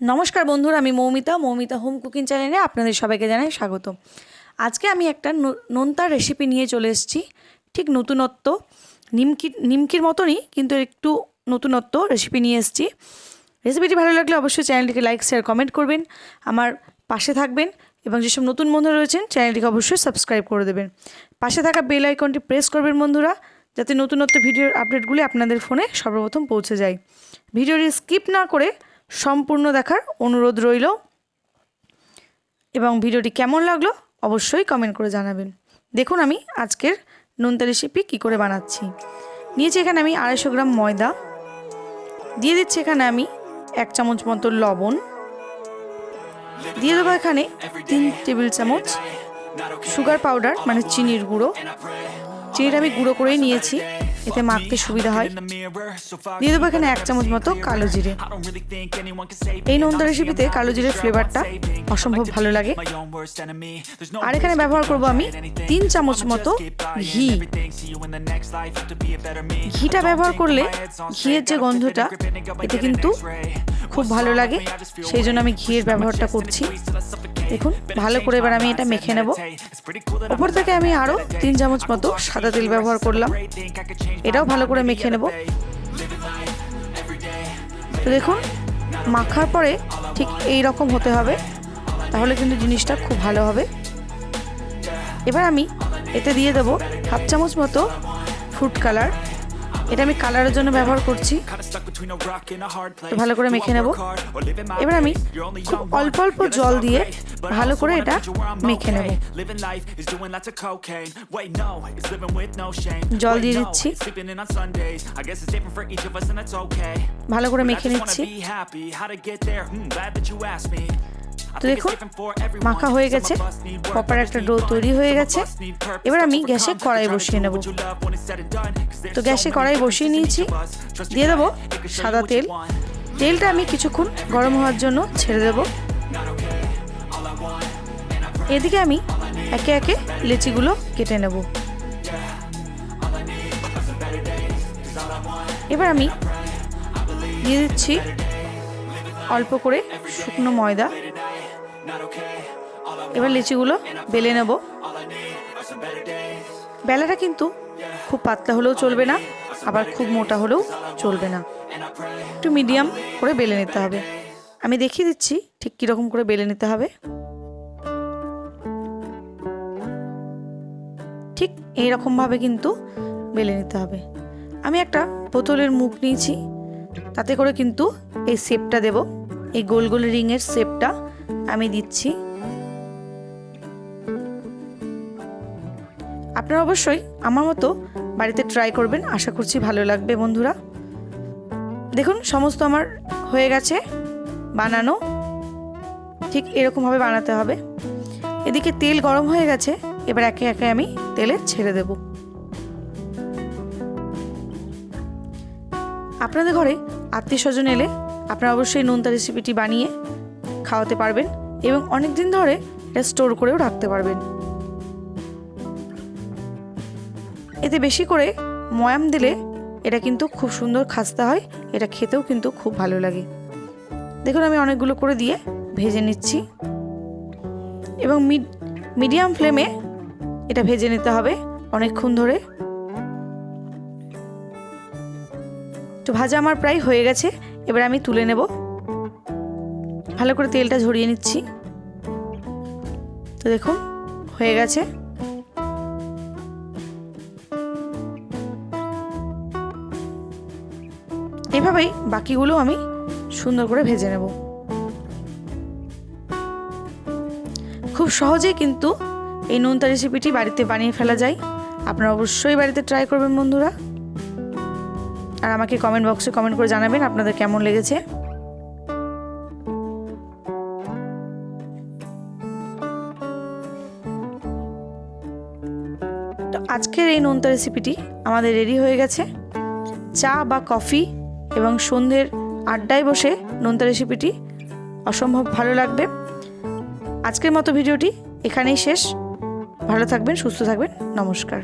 নমস্কার বন্ধুরা, আমি মৌমিতা হোম কুকিং চ্যানেলে আপনাদের সবাইকে জানাই স্বাগত। আজকে আমি একটা নোনতা রেসিপি নিয়ে চলে এসেছি। ঠিক নতুনত্ব, নিমকির মতনই কিন্তু একটু নতুনত্ব রেসিপি নিয়ে এসেছি। রেসিপিটি ভালো লাগলে অবশ্যই চ্যানেলটিকে লাইক শেয়ার কমেন্ট করবেন, আমার পাশে থাকবেন এবং যেসব নতুন বন্ধুরা রয়েছেন চ্যানেলটিকে অবশ্যই সাবস্ক্রাইব করে দেবেন। পাশে থাকা বেল আইকনটি প্রেস করবেন বন্ধুরা, যাতে নতুনত্ব ভিডিওর আপডেটগুলি আপনাদের ফোনে সর্বপ্রথম পৌঁছে যায়। ভিডিওটি স্কিপ না করে সম্পূর্ণ দেখার অনুরোধ রইল এবং ভিডিওটি কেমন লাগলো অবশ্যই কমেন্ট করে জানাবেন। দেখুন আমি আজকের নোনতা রেসিপি কী করে বানাচ্ছি। নিয়েছি এখানে আমি 250 গ্রাম ময়দা, দিয়ে দিচ্ছি এখানে আমি 1 চামচ মতো লবণ, দিয়ে দেবো এখানে 3 টেবিল চামচ সুগার পাউডার মানে চিনির গুঁড়ো। চিনিটা আমি গুঁড়ো করেই নিয়েছি, এতে মাখতে সুবিধা হয়। দিয়ে দেবো এখানে 1 চামচ মতো কালো জিরে। এই নোনতা রেসিপিতে কালো জিরের ফ্লেভারটা অসম্ভব ভালো লাগে। আর এখানে ব্যবহার করব আমি 3 চামচ মতো ঘি। ঘিটা ব্যবহার করলে ঘিয়ের যে গন্ধটা এতে কিন্তু খুব ভালো লাগে, সেই জন্য আমি ঘিয়ের ব্যবহারটা করছি। দেখুন ভালো করে এবার আমি এটা মেখে নেব। উপর থেকে আমি আরও 3 চামচ মতো সাদা তেল ব্যবহার করলাম, এটাও ভালো করে মেখে নেব। তো দেখুন মাখার পরে ঠিক এই রকম হতে হবে, তাহলে কিন্তু জিনিসটা খুব ভালো হবে। এবার আমি এতে দিয়ে দেবো 1/2 চামচ মতো ফুড কালার, এটা আমি কালারের জন্য ব্যবহার করছি। তো ভালো করে মেখে নেব। এবার আমি খুব অল্প অল্প জল দিয়ে ভালো করে এটা মেখে নেব। জল দিয়ে দিচ্ছি, ভালো করে মেখে নিচ্ছি। তো দেখুন মাখা হয়ে গেছে, প্রপার একটা ডো তৈরি হয়ে গেছে। এবার আমি গ্যাসে কড়াই বসিয়ে নেব। তো গ্যাসে কড়াই বসিয়ে নিয়েছি, দিয়ে দেবো সাদা তেল। তেলটা আমি কিছুক্ষণ গরম হওয়ার জন্য ছেড়ে দেব। এদিকে আমি একে একে লেচিগুলো কেটে নেব। এবার আমি দিয়ে দিচ্ছি অল্প করে শুকনো ময়দা। এবার লিচিগুলো বেলে নেব। বেলাটা কিন্তু খুব পাতলা হলেও চলবে না, আবার খুব মোটা হলেও চলবে না, একটু মিডিয়াম করে বেলে নিতে হবে। আমি দেখিয়ে দিচ্ছি ঠিক কীরকম করে বেলে নিতে হবে। ঠিক এইরকমভাবে কিন্তু বেলে নিতে হবে। আমি একটা বোতলের মুখ নিয়েছি, তাতে করে কিন্তু এই শেপটা দেব, এই গোল গোল রিংয়ের শেপটা আমি দিচ্ছি। আপনারা অবশ্যই আমার মতো বাড়িতে ট্রাই করবেন, আশা করছি ভালো লাগবে বন্ধুরা। দেখুন সমস্ত আমার হয়ে গেছে বানানো, ঠিক এরকমভাবে বানাতে হবে। এদিকে তেল গরম হয়ে গেছে, এবার একে একে আমি তেলে ছেড়ে দেব। আপনাদের ঘরে আত্মীয় স্বজন এলে আপনারা অবশ্যই নোনতা রেসিপিটি বানিয়ে খাওয়াতে পারবেন এবং অনেক দিন ধরে এটা স্টোর করেও রাখতে পারবেন। এতে বেশি করে ময়াম দিলে এটা কিন্তু খুব সুন্দর খাস্তা হয়, এটা খেতেও কিন্তু খুব ভালো লাগে। দেখুন আমি অনেকগুলো করে দিয়ে ভেজে নিচ্ছি এবং মিডিয়াম ফ্লেমে এটা ভেজে নিতে হবে অনেকক্ষণ ধরে। তো ভাজা আমার প্রায় হয়ে গেছে, এবার আমি তুলে নেব। ভালো করে তেলটা ঝরিয়ে নিচ্ছি। তো দেখুন হয়ে গেছে। এভাবেই বাকিগুলো আমি সুন্দর করে ভেজে নেব। খুব সহজেই কিন্তু এই নোনতা রেসিপিটি বাড়িতে বানিয়ে ফেলা যায়। আপনারা অবশ্যই বাড়িতে ট্রাই করবেন বন্ধুরা, আর আমাকে কমেন্ট বক্সে কমেন্ট করে জানাবেন আপনাদের কেমন লেগেছে। তো আজকের এই নোনতা রেসিপিটি আমাদের রেডি হয়ে গেছে। চা বা কফি এবং সন্ধ্যের আড্ডায় বসে নোনতা রেসিপিটি অসম্ভব ভালো লাগবে। আজকের মতো ভিডিওটি এখানেই শেষ। ভালো থাকবেন, সুস্থ থাকবেন, নমস্কার।